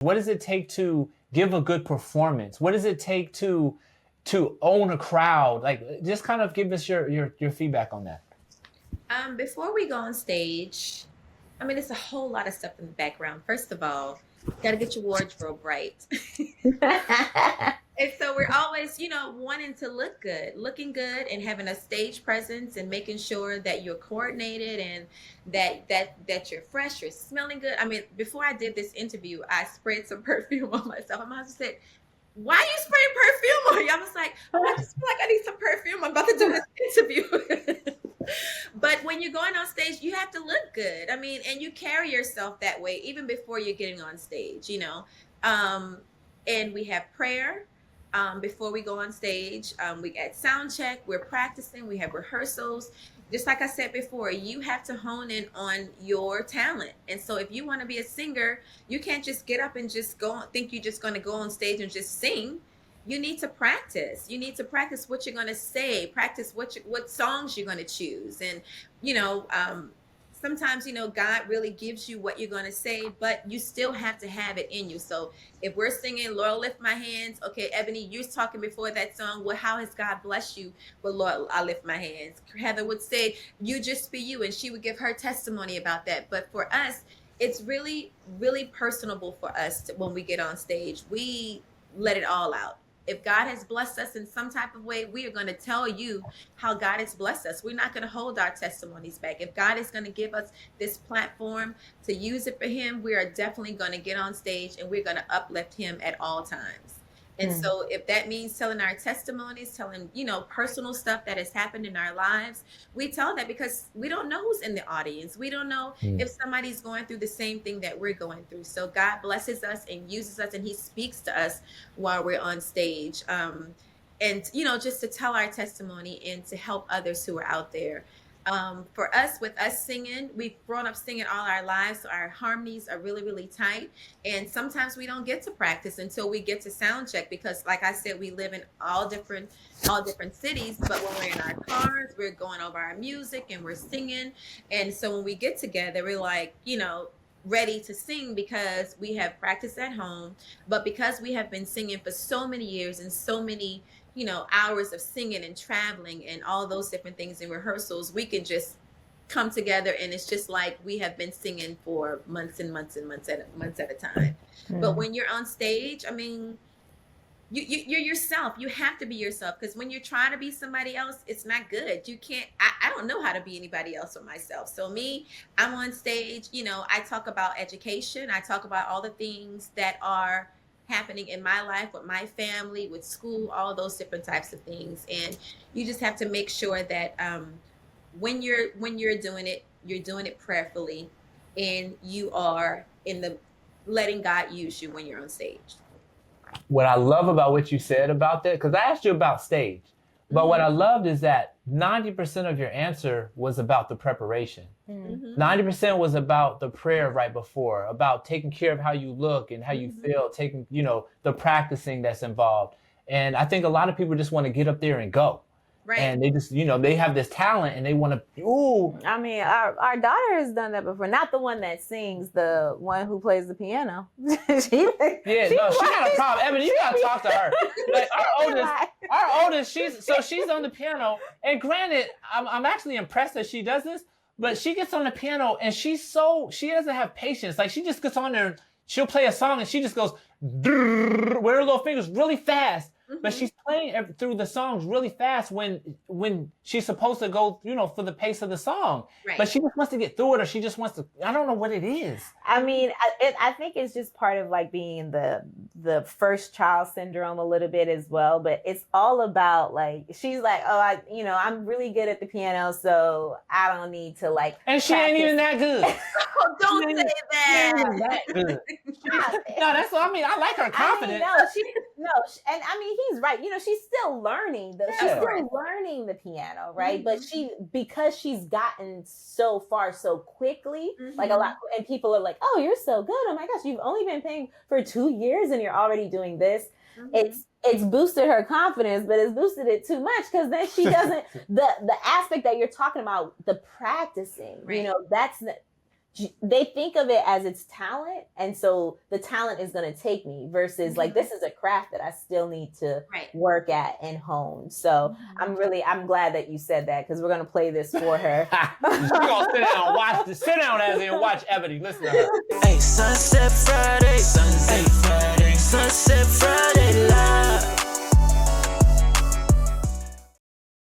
What does it take to give a good performance? What does it take to own a crowd? Like, just kind of give us your feedback on that. Before we go on stage, I mean, it's a whole lot of stuff in the background. First of all, you got to get your wardrobe right. And so we're always, wanting to look good, looking good, and having a stage presence, and making sure that you're coordinated, and that you're fresh, you're smelling good. I mean, before I did this interview, I sprayed some perfume on myself. My husband said, "Why are you spraying perfume on you?" I was like, "Oh, I just feel like I need some perfume. I'm about to do this interview." But when you're going on stage, you have to look good. I mean, and you carry yourself that way even before you're getting on stage. And we have prayer before we go on stage. We at sound check, we're practicing, we have rehearsals. Just like I said before, you have to hone in on your talent. And so if you want to be a singer, you can't just get up and just think you're just going to go on stage and just sing. You need to practice. You need to practice what you're going to say, practice what songs you're going to choose. And, sometimes, God really gives you what you're going to say, but you still have to have it in you. So if we're singing, Lord, lift my hands. Okay, Ebony, you was talking before that song. Well, how has God blessed you? Well, Lord, I lift my hands. Heather would say, you just be you. And she would give her testimony about that. But for us, it's really, really personable for us when we get on stage. We let it all out. If God has blessed us in some type of way, we are going to tell you how God has blessed us. We're not going to hold our testimonies back. If God is going to give us this platform to use it for him, we are definitely going to get on stage and we're going to uplift him at all times. And so if that means telling our testimonies, telling, personal stuff that has happened in our lives, we tell that because we don't know who's in the audience. We don't know if somebody's going through the same thing that we're going through. So God blesses us and uses us, and he speaks to us while we're on stage. And, just to tell our testimony and to help others who are out there. For us, with us singing, we've grown up singing all our lives, so our harmonies are really, really tight. And sometimes we don't get to practice until we get to sound check, because like I said, we live in all different cities. But when we're in our cars, we're going over our music and we're singing. And so when we get together, we're like, ready to sing because we have practiced at home. But because we have been singing for so many years and so many hours of singing and traveling and all those different things in rehearsals, we can just come together and it's just like we have been singing for months and months and months at a time. But when you're on stage, I mean, you're yourself. You have to be yourself, because when you're trying to be somebody else, it's not good. You can't. I don't know how to be anybody else or myself. So me, I'm on stage. I talk about education. I talk about all the things that are happening in my life, with my family, with school, all those different types of things. And you just have to make sure that when you're doing it, you're doing it prayerfully, and you are letting God use you when you're on stage. What I love about what you said about that, because I asked you about stage, but what I loved is that 90% of your answer was about the preparation. 90% was about the prayer right before, about taking care of how you look and how you feel, taking, the practicing that's involved. And I think a lot of people just want to get up there and go. Right. And they just, they have this talent and they want to, ooh. I mean, our daughter has done that before. Not the one that sings, the one who plays the piano. She got a problem. Ebony, you got to talk to her. Like, our oldest, she's on the piano. And granted, I'm actually impressed that she does this, but she gets on the piano and she doesn't have patience. Like, she just gets on there, she'll play a song and she just goes, with her little fingers really fast. But she's playing through the songs really fast when she's supposed to go, for the pace of the song. Right. But she just wants to get through it, or she just wants to, I don't know what it is. I mean, I think it's just part of like being the first child syndrome a little bit as well. But it's all about like, she's like, oh, I'm really good at the piano, so I don't need to like. And she ain't even that good. Oh, don't say that. No, that's what I mean. I like her confidence. And I mean, he's right. She's still learning learning the piano, right? But because she's gotten so far so quickly, like a lot, and people are like, "Oh, you're so good! Oh my gosh, you've only been playing for 2 years and you're already doing this." It's boosted her confidence, but it's boosted it too much, because then she doesn't the aspect that you're talking about, the practicing. Right. they think of it as it's talent, and so the talent is going to take me versus like this is a craft that I still need to work at and hone. So I'm glad that you said that, because we're going to play this for her. She's gonna sit down as in watch Ebony. Listen to her. Hey, Sunset Friday, Sunset Friday.